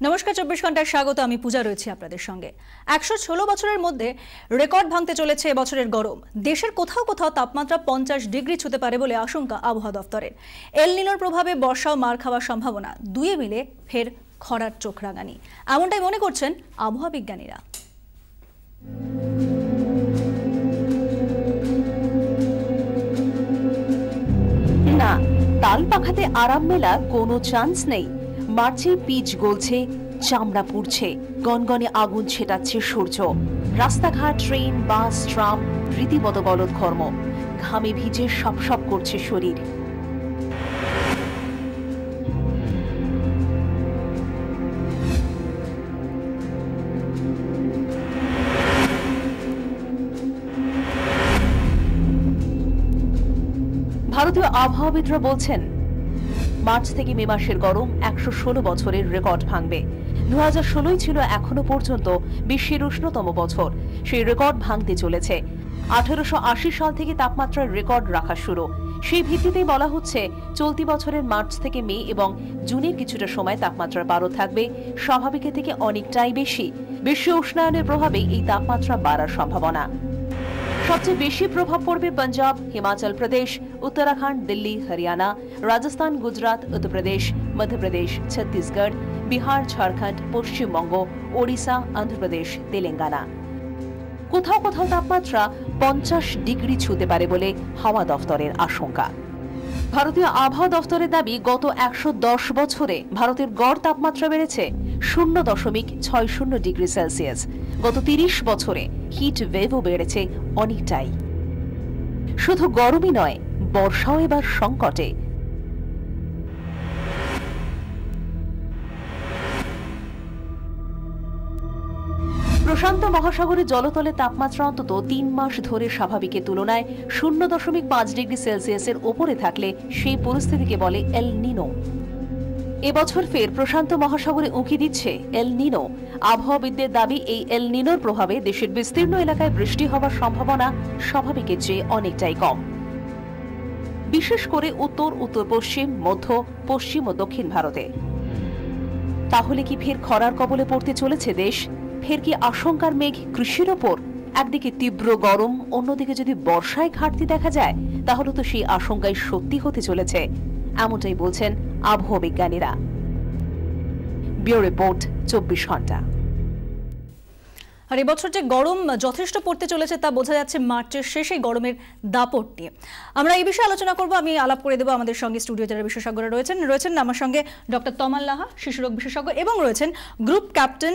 নমস্কার, 24 ঘন্টায় স্বাগত। আমি পূজা রয়েছি আপনাদের সঙ্গে। 116 বছরের মধ্যে রেকর্ড ভাঙতে চলেছে এবছরের গরম। দেশের কোথাও কোথাও তাপমাত্রা 50 ডিগ্রি ছুঁতে পারে বলে আশঙ্কা আবহাওয়া দফতরের। এল নিনোর প্রভাবে বর্ষাও মার খাওয়ার সম্ভাবনা, দুয়ে মিলে ফের খরার চোখ রাঙানি, এমনটাই মনে করছেন আবহাওয়া বিজ্ঞানীরা। না, তাল পাখাতে আরাম মেলা কোনো চান্স নেই। মার্চে পিচ গলছে, চামড়া পুড়ছে, গনগনে আগুন ছেটাচ্ছে সূর্য। রাস্তাঘাট, ট্রেন, বাস, ট্রাম রীতিমতো গলদঘর্ম, ঘামে ভিজে সপসপ করছে শরীর। ভারতীয় আবহাওয়াবিদরা বলছেন মার্চ থেকে মে মাসের গরম 116 বছরের রেকর্ড ভাঙবে। 2016 ছিল এখনো পর্যন্ত বিশ্বের উষ্ণতম বছর, সেই রেকর্ড ভাঙতে চলেছে। 1880 সাল থেকে তাপমাত্রার রেকর্ড রাখা শুরু। সেই ভিত্তিতেই বলা হচ্ছে চলতি বছরের মার্চ থেকে মে এবং জুনের কিছুটা সময় তাপমাত্রার পারদ থাকবে স্বাভাবিকের থেকে অনেকটাই বেশি। বিশ্ব উষ্ণায়নের প্রভাবে এই তাপমাত্রা বাড়ার সম্ভাবনা। সবচেয়ে বেশি প্রভাব পড়বে পাঞ্জাব, হিমাচল প্রদেশ, উত্তরাখণ্ড, দিল্লি, হরিয়ানা, রাজস্থান, গুজরাট, উত্তরপ্রদেশ, মধ্যপ্রদেশ, ছত্তিশগড়, বিহার, ঝাড়খণ্ড, পশ্চিমবঙ্গ, ওড়িশা, অন্ধ্রপ্রদেশ, তেলেঙ্গানা। কোথাও কোথাও তাপমাত্রা 50 ডিগ্রি ছুঁতে পারে বলে হাওয়া দফতরের আশঙ্কা। ভারতীয় আবহাওয়া দফতরের দাবি, গত 110 বছরে ভারতের গড় তাপমাত্রা বেড়েছে 0.60 ডিগ্রি সেলসিয়াস। গত 30 বছরে হিট ওয়েভও বেড়েছে অনেকটাই। শুধু গরমই নয়, বর্ষাও এবার সংকটে। প্রশান্ত মহাসাগরের জলতলে তাপমাত্রা অন্তত 3 মাস ধরে স্বাভাবিকের তুলনায় 0.5 ডিগ্রি সেলসিয়াসের ওপরে থাকলে সেই পরিস্থিতিকে বলে এল নিনো। এবছর ফের প্রশান্ত মহাসাগরে উঁকি দিচ্ছে এল নিনো। আবহাওয়াবিদদের দাবি, এই এল নিনোর প্রভাবে দেশের বিস্তীর্ণ এলাকায় বৃষ্টি হওয়ার সম্ভাবনা স্বাভাবিকের চেয়ে অনেকটাই কম, বিশেষ করে উত্তর, উত্তর পশ্চিম, মধ্য, পশ্চিম ও দক্ষিণ ভারতে। তাহলে কি ফের খরার কবলে পড়তে চলেছে দেশ? ফের কি আশঙ্কার মেঘ কৃষির ওপর? একদিকে তীব্র গরম, অন্যদিকে যদি বর্ষায় ঘাটতি দেখা যায়, তাহলে তো সেই আশঙ্কাই সত্যি হতে চলেছে, এমনটাই বলছেন আবহাওয়া বিজ্ঞানীরা। ব্যুরো রিপোর্ট, 24 ঘন্টা। আর এবছর যে গরম যথেষ্ট পড়তে চলেছে তা বোঝা যাচ্ছে মার্চের শেষে গরমের দাপট নিয়ে। আমরা এই বিষয়ে আলোচনা করব। আমি আলাপ করে দেবো আমাদের সঙ্গে স্টুডিও যারা বিশেষজ্ঞরা রয়েছেন আমার সঙ্গে ডক্টর তমাল লাহা, শিশুরোগ বিশেষজ্ঞ, এবং রয়েছেন গ্রুপ ক্যাপ্টেন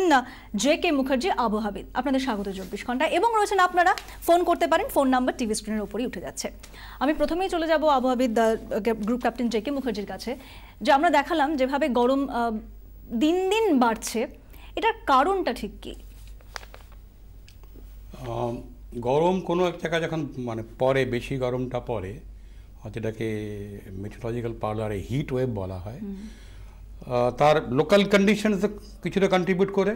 JK মুখার্জি, আবহাওয়াবিদ। আপনাদের স্বাগত 24 ঘন্টা। এবং রয়েছেন আপনারা, ফোন করতে পারেন, ফোন নাম্বার টিভি স্ক্রিনের উপরেই উঠে যাচ্ছে। আমি প্রথমেই চলে যাব আবহাওয়াবিদ গ্রুপ ক্যাপ্টেন JK মুখার্জির কাছে। যে আমরা দেখালাম যেভাবে গরম দিন দিন বাড়ছে, এটার কারণটা ঠিক কি? গরম কোনো এক জায়গায় যখন পরে, বেশি গরমটা পরে, যেটাকে মেট্রোলজিক্যাল পার্লারে হিট ওয়েভ বলা হয়, তার লোকাল কন্ডিশনস কিছুটা কন্ট্রিবিউট করে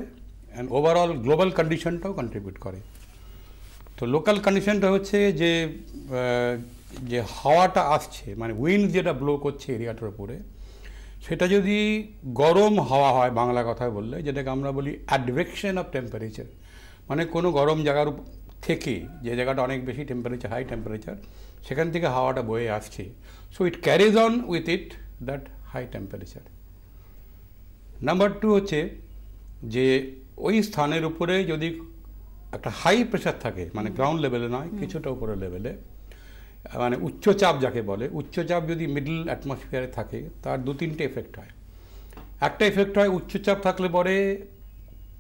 অ্যান্ড ওভারঅল গ্লোবাল কন্ডিশনটাও কন্ট্রিবিউট করে। তো লোকাল কন্ডিশনটা হচ্ছে যে হাওয়াটা আসছে, উইন্ড যেটা ব্লো করছে এরিয়াটার উপরে, সেটা যদি গরম হাওয়া হয়, বাংলা কথায় বললে যেটাকে আমরা বলি অ্যাডভেকশন অফ টেম্পারেচার, কোনো গরম জায়গার থেকে, যে জায়গাটা অনেক বেশি টেম্পারেচার, হাই টেম্পারেচার, সেখান থেকে হাওয়াটা বয়ে আসছে। So it carries on with it that high temperature. Number 2 হচ্ছে যে ওই স্থানের উপরে যদি একটা হাই প্রেশার থাকে, গ্রাউন্ড লেভেলে নয়, কিছুটা উপরের লেভেলে, উচ্চচাপ যাকে বলে, উচ্চচাপ যদি মিডল অ্যাটমসফিয়ারে থাকে, তার 2-3টে এফেক্ট হয়। একটা এফেক্ট হয়, উচ্চচাপ থাকলে পরে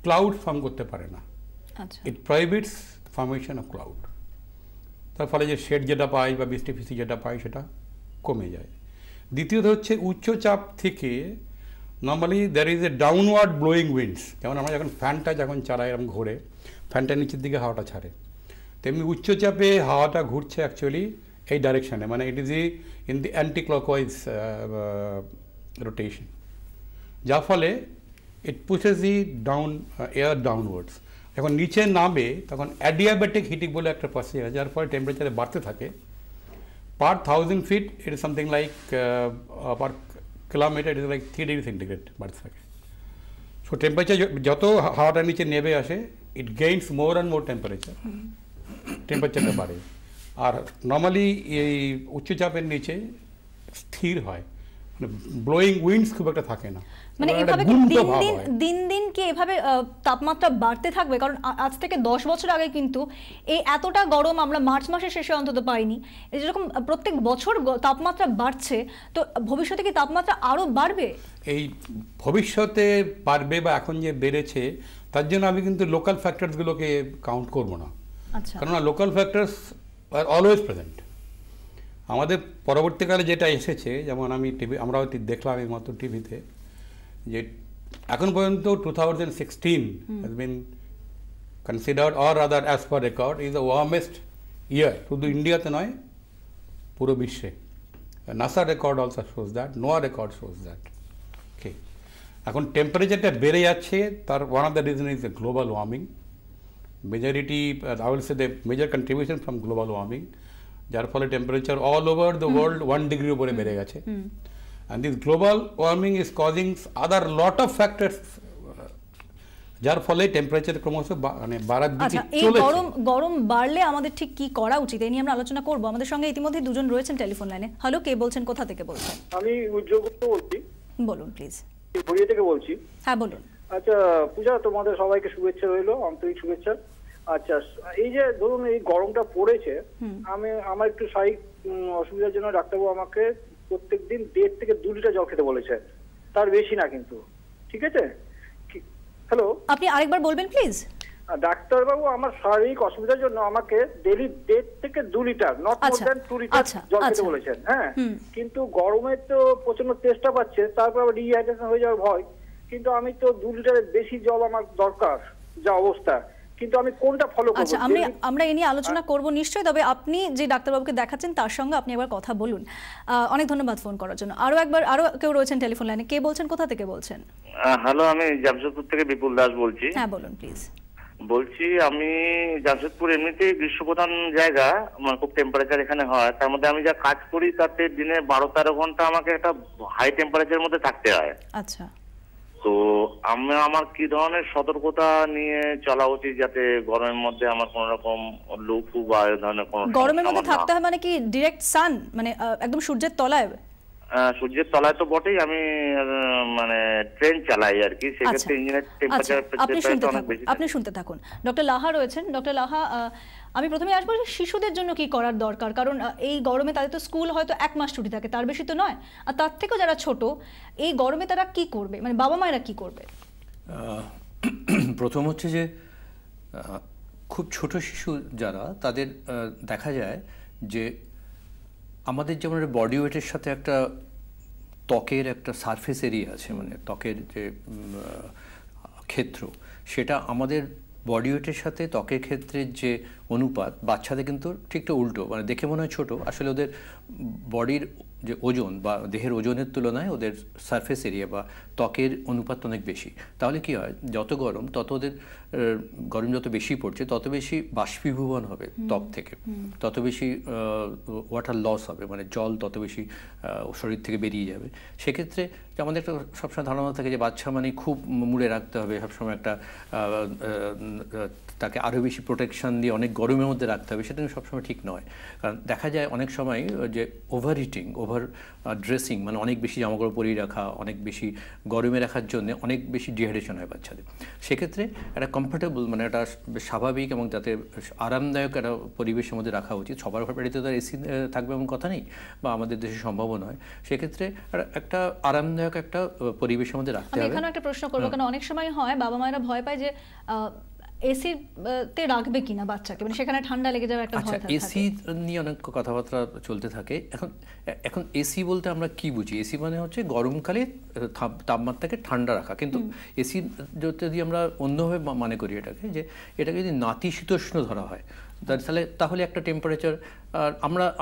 ক্লাউড ফর্ম করতে পারে না। ইট প্রহিবিটস ফর্মেশন অফ ক্লাউড। তার ফলে যে শেড যেটা পাই বা বৃষ্টি ফিষ্টি যেটা পাই সেটা কমে যায়। দ্বিতীয়ত হচ্ছে উচ্চচাপ থেকে normally there is a downward blowing winds. যেমন আমরা যখন ফ্যানটা চালাই, এরকম ঘোরে, ফ্যানটা নিচের দিকে হাওয়াটা ছাড়ে, তেমনি উচ্চচাপে হাওয়াটা ঘুরছে অ্যাকচুয়ালি এই ডাইরেকশানে, it is in the anti clockwise rotation, যার ফলে it pushes the down air downwards. যখন নিচে নামে তখন অ্যাডিয়াবেটিক হিটিং বলে একটা প্রসেস আছে, যার ফলে টেম্পারেচারে বাড়তে থাকে। পার 1000 feet it is something like per kilometer it is like 3 degrees centigrade বাড়তে থাকে। সো টেম্পারেচার যত হাওয়াটা নিচে নেমে আসে, ইট গেইনস মোর অ্যান্ড মোর টেম্পারেচারটা বাড়ে। আর নর্মালি এই উচ্চচাপের নিচে স্থির হয়, মানে ব্লোয়িং উইন্ডস খুব একটা থাকে না, মানে এভাবে কি দিন দিন কি এভাবে তাপমাত্রা বাড়তে থাকবে? কারণ আজ থেকে 10 বছর আগে কিন্তু এই এতটা গরম আমরা মার্চ মাসের শেষে অন্তত পাইনি। এই যেরকম প্রত্যেক বছর তাপমাত্রা বাড়ছে, তো ভবিষ্যতে কি তাপমাত্রা আরো বাড়বে? এই ভবিষ্যতে বাড়বে বা এখন যে বেড়েছে, তার জন্য আমি কিন্তু লোকাল ফ্যাক্টরসগুলোকে কাউন্ট করব না। আচ্ছা, কেননা local factors are always present. আমাদের পরবর্তীকালে যেটা এসেছে, যেমন আমরাও দেখলাম এই মাত্র টিভিতে, যে এখন পর্যন্ত 2016 has been considered, or rather as per record, is the warmest year, শুধু ইন্ডিয়াতে নয়, পুরো বিশ্বে। NASA record also shows that, নোয়া রেকর্ড শোজ দ্যাট। ওকে, এখন টেম্পারেচারটা বেড়ে যাচ্ছে, তার one of the reason is the global warming. Majority, I will say the major contribution from global warming, যার ফলে temperature all over the world 1 degree উপরে বেড়ে গেছে। And this global warming is causing other lot of factors, যার ফলে temperature ক্রমশ মানে বাড়ার দিকে চলেছে। গরম বাড়লে আমাদের ঠিক কি করা উচিত, এই নিয়ে আমরা আলোচনা করব। আমাদের সঙ্গে ইতিমধ্যে দুজন রয়েছেন টেলিফোন লাইনে। হ্যালো, কে বলছেন, কোথা থেকে বলছেন? আমি উজ্জ্বল গুপ্ত বলছি। বলুন প্লিজ। হরিয়া থেকে বলছি। হ্যাঁ বলুন। আচ্ছা পূজা, তোমাদের সবাইকে শুভেচ্ছা রইলো, আন্তরিক শুভেচ্ছা। আচ্ছা, এই যে ধরুন এই গরমটা পড়েছে, আমার একটু শারীরিক অসুবিধার জন্য ডাক্তারবাবু আমাকে প্রত্যেকদিন 1.5 থেকে 2 লিটার জল খেতে বলেছে, তার বেশি না কিন্তু। ঠিক আছে? হ্যালো, আপনি আরেকবার বলবেন প্লিজ। ডাক্তারবাবু আমার শারীরিক অসুবিধার জন্য আমাকে ডেইলি 1.5 থেকে 2 litre, not more than 2 litre জল খেতে বলেছেন। হ্যাঁ, কিন্তু গরমে তো প্রচন্ড তেষ্টা পাচ্ছে, তারপর আবার ডিহাইড্রেশন হয়ে যাওয়ার ভয়। কিন্তু আমি তো 2 লিটারের বেশি জল আমার দরকার, যা অবস্থা। কিন্তু আমি কোনটা ফলো করব? আচ্ছা, আমরা এই নিয়ে আলোচনা করব নিশ্চয়ই, তবে আপনি যে ডাক্তারবাবুকে দেখাচ্ছেন তার সঙ্গে আপনি একবার কথা বলুন। অনেক ধন্যবাদ ফোন করার জন্য। আরো কেউ রয়েছেন টেলিফোন লাইনে। কে বলছেন, কোথা থেকে বলছেন? হ্যালো, আমি জামশেদপুর থেকে বিপুল দাস বলছি। হ্যাঁ বলুন প্লিজ। বলছি, আমি জামশেদপুর এমনিতেই গ্রীষ্মপ্রধান জায়গা, মানে খুব টেম্পারেচার এখানে হয়। তার মধ্যে আমি যা কাজ করি তাতে দিনে 12-13 ঘন্টা আমাকে একটা হাই টেম্পারেচারের মধ্যে থাকতে হয়। আচ্ছা, তো আমার কি ধরনের সতর্কতা নিয়ে চলা উচিত যাতে গরমের মধ্যে আমার কোন রকম লু ফু বা এই ধরনের কোনো গরমের মধ্যে থাকতে হয় মানে কি ডিরেক্ট সান, মানে একদম সূর্যের তলায়? সূর্যের তলায় তো বটেই, আমি মানে ট্রেন চালাই আর কি, সেক্ষেত্রে ইঞ্জিনের টেম্পারেচার আপনি শুনতে থাকুন। ডক্টর লাহা রয়েছেন। ডক্টর লাহা, আমি প্রথমে আসবো শিশুদের জন্য কি করার দরকার, কারণ এই গরমে তাদের তো স্কুল হয়তো 1 মাস ছুটি থাকে, তার বেশি তো নয়। আর তার থেকেও যারা ছোট, এই গরমে তারা কি করবে, মানে বাবা মায়েরা কি করবে? প্রথম হচ্ছে যে খুব ছোট শিশু যারা, তাদের দেখা যায় যে আমাদের যেমন বডি ওয়েটের সাথে একটা ত্বকের একটা সারফেস এরিয়া আছে, মানে ত্বকের যে ক্ষেত্র, সেটা আমাদের বডি ওয়েটের সাথে ত্বকের ক্ষেত্রের যে অনুপাত, বাচ্চাদের কিন্তু ঠিকটা উল্টো, মানে দেখে মনে হয় ছোট, আসলে ওদের বডির যে ওজন বা দেহের ওজনের তুলনায় ওদের সারফেস এরিয়া বা ত্বকের অনুপাত অনেক বেশি। তাহলে কি হয়, যত গরম তত ওদের গরম যত বেশি পড়ছে তত বেশি বাষ্পীভবন হবে ত্বক থেকে, তত বেশি ওয়াটার লস হবে, মানে জল তত বেশি শরীর থেকে বেরিয়ে যাবে। সেক্ষেত্রে আমাদের একটা সবসময় ধারণা থাকে যে বাচ্চা মানে খুব মুড়ে রাখতে হবে, সবসময় একটা তাকে আরও বেশি প্রোটেকশন দিয়ে অনেক গরমের মধ্যে রাখতে হবে, সেটা সবসময় ঠিক নয়। কারণ দেখা যায় অনেক সময় যে ওভার হিটিং, ওভার ড্রেসিং, মানে অনেক বেশি জামাকাপড় পরিয়ে রাখা, অনেক বেশি গরমে রাখার জন্য অনেক বেশি ডিহাইড্রেশন হয় বাচ্চাদের। সেক্ষেত্রে একটা কমফোর্টেবল, মানে একটা স্বাভাবিক এবং যাতে আরামদায়ক একটা পরিবেশের মধ্যে রাখা উচিত। সবার বাড়িতে তো এসি থাকবে এমন কথা নেই, বা আমাদের দেশে সম্ভব নয়। সেক্ষেত্রে একটা আরামদায়ক একটা পরিবেশের মধ্যে রাখতে হবে। আমি এখানে একটা প্রশ্ন করবো, কারণ অনেক সময় হয় বাবা মায়েরা ভয় পায় যে এসিতে রাখবে কিনা বাচ্চাকে, মানে সেখানে ঠান্ডা লেগে যাবে একটা ভয় থাকে। এসি নিয়ে অনেক কথাবার্তা চলতে থাকে। এখন এসি বলতে আমরা কি বুঝি? এসি মানে হচ্ছে গরমকালে তাপমাত্রাকে ঠান্ডা রাখা, কিন্তু এসি যদি আমরা অন্যভাবে মানে করি এটাকে যদি নাতিশীতোষ্ণ ধরা হয়, তাহলে একটা টেম্পারেচার,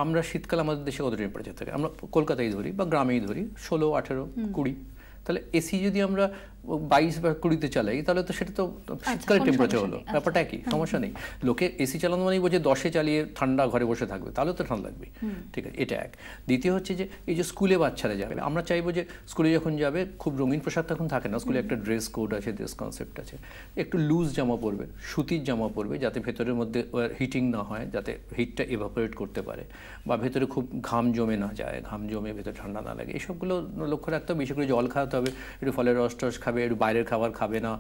আমরা শীতকালে আমাদের দেশে কত টেম্পারেচার থাকে, আমরা কলকাতায় ধরি বা গ্রামেই ধরি 16, 18, 20। তাহলে এসি যদি আমরা 22 বা 20-তে চালাই, তাহলে তো সেটা তো শীতকালের টেম্পারেচার হলো, ব্যাপারটা কি, সমস্যা নেই। লোকে এসি চালানো মানেই বোঝে 10-এ চালিয়ে ঠান্ডা ঘরে বসে থাকবে, তাহলে তো ঠান্ডা লাগবে, ঠিক আছে, এটা এক। দ্বিতীয় হচ্ছে যে এই যে স্কুলে বাচ্চারা যাবে, আমরা চাইবো যে স্কুলে যখন যাবে খুব রঙিন পোশাক তখন থাকে না, স্কুলে একটা ড্রেস কোড আছে, ড্রেস কনসেপ্ট আছে, একটু লুজ জামা পরবে, সুতির জামা পরবে, যাতে ভেতরের মধ্যে হিটিং না হয়, যাতে হিটটা এভাপোরেট করতে পারে, বা ভেতরে খুব ঘাম জমে না যায়, ঘাম জমে ভেতরে ঠান্ডা না লাগে, এসবগুলো লক্ষ্য রাখতে হবে। বেশি করে জল খাওয়াতে হবে, একটু ফলের রস টস খাবে, একটু বাইরের খাবার খাবে না,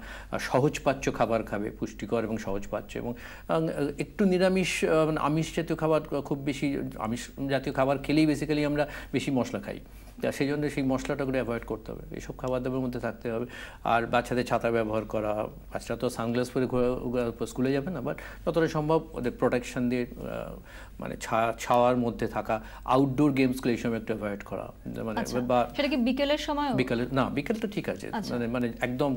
সহজপাচ্য খাবার খাবে, পুষ্টিকর এবং সহজপাচ্য, এবং একটু নিরামিষ আমিষ জাতীয় খাবার, খুব বেশি আমিষ জাতীয় খাবার খেলেই বেসিক্যালি আমরা বেশি মশলা খাই, সেই জন্য সেই মশলাটাগুলো অ্যাভয়েড করতে হবে, এইসব খাবার দাবারের মধ্যে থাকতে হবে। আর বাচ্চাদের ছাতা ব্যবহার করা, বাচ্চারা তো সানগ্লাস পরে স্কুলে যাবে না, বাট যতটা সম্ভব ওদের প্রোটেকশন দিয়ে মানে ছাওয়ার মধ্যে থাকা, আউটডোর গেমসগুলো এই সময় একটু অ্যাভয়েড করা, মানে বা সেটা কি বিকেলের সময়? বিকেল তো ঠিক আছে, মানে একদম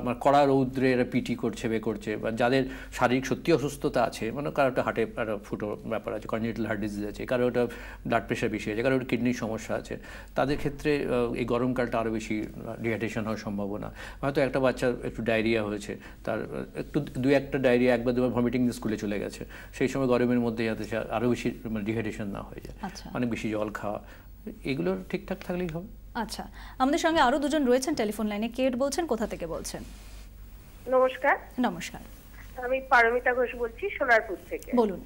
মানে কড়া রৌদ্রে এরা পিটি করছে, করছে, বা যাদের শারীরিক সত্যি অসুস্থতা আছে, মানে কারো একটা হার্টে একটা ফুটো ব্যাপার আছে, কনজেনিটাল হার্ট ডিজিজ আছে, কারো একটা ব্লাড প্রেশার বেশি আছে, কারো একটা কিডনির সমস্যা আছে, তাদের ক্ষেত্রে এই গরমকালটা আরও বেশি ডিহাইড্রেশন হওয়ার সম্ভাবনা। হয়তো একটা বাচ্চা একটু ডায়রিয়া হয়েছে, তার একটু 2-1টা ডায়রিয়া, 1 বা 2 বার ভমিটিং স্কুলে চলে গেছে, সেই সময় গরমের মধ্যে যাতে আরও বেশি মানে ডিহাইড্রেশন না হয়ে যায়, অনেক বেশি জল খাওয়া, এগুলো ঠিকঠাক থাকলেই হবে। আচ্ছা, আমাদের সঙ্গে আরো দুজন রয়েছেন টেলিফোন লাইনে। কে বলছেন, কোথা থেকে বলছেন? নমস্কার। নমস্কার, আমি পারমিতা ঘোষ বলছি, সোনারপুর থেকে। বলুন।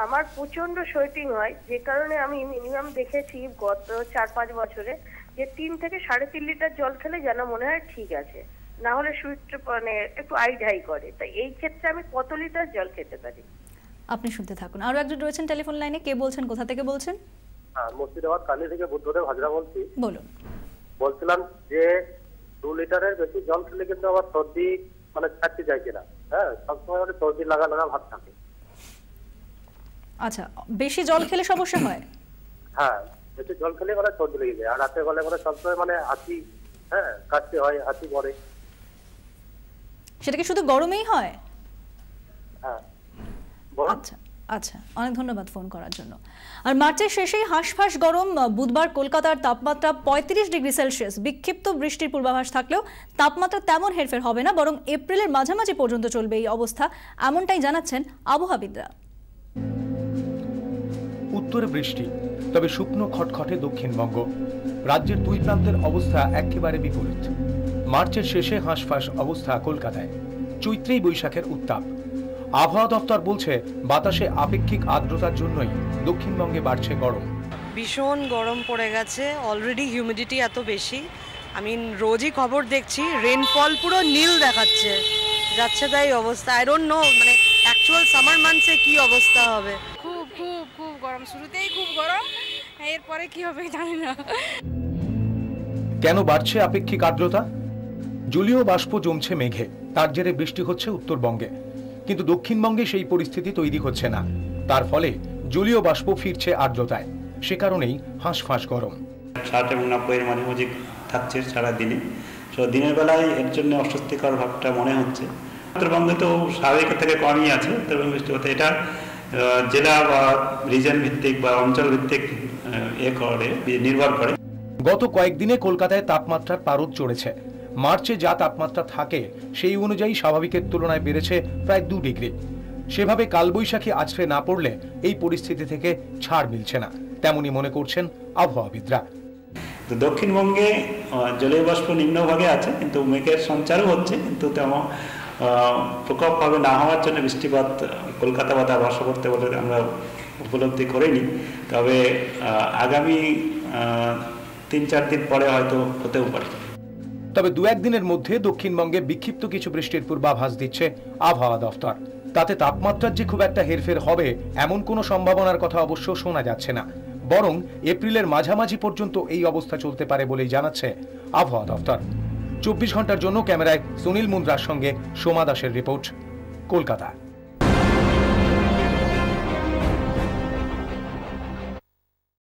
আমার প্রচন্ড সোয়েটিং হয়, যে কারণে আমি মিনিমাম দেখেছি গত 4-5 বছরে যে 3 থেকে 3.5 লিটার জল খেলে যেন মনে হয় ঠিক আছে, না হলে শরীরটা মানে একটু আইঢাই করে। তাই এই ক্ষেত্রে আমি কত লিটার জল খেতে পারি? আপনি শুনতে থাকুন। আরো একজন রয়েছেন টেলিফোন লাইনে। কে বলছেন, কোথা থেকে বলছেন? মুর্শিদাবাদ কালী থেকে বুদ্ধদেব হাজরা বলছি। বলুন। বলছিলাম যে 2 লিটারের বেশি জল খেলে কিন্তু আবার সর্দি মানে ছাড়তে যায় কিনা। হ্যাঁ, সবসময় মানে সর্দি লাগা ভাব থাকে। আচ্ছা, বেশি জল খেলে সমস্যা হয়? হ্যাঁ, বেশি জল খেলে মানে সর্দি লেগে যায়, আর রাতে গলে মানে সবসময় মানে হাঁচি, হ্যাঁ কাশতে হয়, হাঁচি পড়ে। সেটা কি শুধু গরমেই হয়? হ্যাঁ। আচ্ছা আচ্ছা, অনেক ধন্যবাদ ফোন করার জন্য। আর মার্চের শেষেই হাঁসফাঁস গরম। বুধবার কলকাতার তাপমাত্রা 35 ডিগ্রি সেলসিয়াস। বিক্ষিপ্ত বৃষ্টির পূর্বাভাস থাকলেও তাপমাত্রা তেমন হেরফের হবে না, বরং এপ্রিলের মাঝামাঝি পর্যন্ত চলবে এই অবস্থা, এমনটাই জানাচ্ছেন আবহাওয়াবিদরা। উত্তরে বৃষ্টি, তবে শুকনো খটখটে দক্ষিণবঙ্গ। রাজ্যের 2 প্রান্তের অবস্থা একেবারে বিপরীত। মার্চের শেষে হাঁসফাঁস অবস্থা কলকাতায়, চৈত্রেই বৈশাখের উত্তাপ। আবহাওয়া দপ্তর বলছে বাতাসে আপেক্ষিক আর্দ্রতার জন্যই দক্ষিণবঙ্গে বাড়ছে গরম। ভীষণ গরম পড়ে গেছে, অলরেডি হিউমিডিটি এত বেশি, আমি রোজই খবর দেখছি, রেনফল পুরো নীল দেখাচ্ছে, যাচ্ছে তাই অবস্থা। আই ডোন্ট নো মানে অ্যাকচুয়াল সামার মান্থসে কি অবস্থা হবে। খুব খুব খুব গরম, শুরুতেই খুব গরম, এরপরে কি হবে জানি না। কেন বাড়ছে আপেক্ষিক আর্দ্রতা? জলীয় বাষ্প জমছে মেঘে, তার জেরে বৃষ্টি হচ্ছে উত্তরবঙ্গে, কিন্তু দক্ষিণবঙ্গে সেই পরিস্থিতি তৈরি হচ্ছে না। তার ফলে জলীয় বাষ্প ফিরছে আর্দ্রতায়, সে কারণেই হাঁসফাঁস গরম। 60 এবং 90 এর মাঝামাঝি থাকছে সারা দিনে, তো দিনের বেলায় এর জন্য অস্বস্তিকর ভাবটা মনে হচ্ছে। উত্তরবঙ্গে তো স্বাভাবিক থেকে কমই আছে, তবে বৃষ্টি হতে এটা জেলা বা রিজন ভিত্তিক বা অঞ্চল ভিত্তিক নির্ভর করে। গত কয়েকদিনে কলকাতায় তাপমাত্রার পারদ চড়েছে। মার্চে যা তাপমাত্রা থাকে সেই অনুযায়ী স্বাভাবিকের তুলনায় বেড়েছে প্রায় 2 ডিগ্রি। সেভাবে কালবৈশাখী আছড়ে না পড়লে এই পরিস্থিতি থেকে ছাড় মিলছে না, তেমনই মনে করছেন আবহাওয়াবিদরা। তো দক্ষিণবঙ্গে জলীয় বাষ্প নিম্নভাগে আছে, কিন্তু মেঘের সঞ্চারও হচ্ছে, কিন্তু তেমন প্রকোপভাবে না হওয়ার জন্য বৃষ্টিপাত কলকাতা বা তার পার্শ্ববর্তী বলে আমরা উপলব্ধি করিনি। তবে আগামী 3-4 দিন পরে হয়তো হতেও পারে। তবে 2-1 দিনের মধ্যে দক্ষিণবঙ্গে বিক্ষিপ্ত কিছু বৃষ্টির পূর্বাভাস দিচ্ছে আবহাওয়া দফতর। তাতে তাপমাত্রার যে খুব একটা হেরফের হবে এমন কোনো সম্ভাবনার কথা অবশ্য শোনা যাচ্ছে না, বরং এপ্রিলের মাঝামাঝি পর্যন্ত এই অবস্থা চলতে পারে বলেই জানাচ্ছে আবহাওয়া দফতর। 24 ঘন্টার জন্য ক্যামেরায় সুনীল মুন্দ্রার সঙ্গে সোমা দাসের রিপোর্ট, কলকাতা।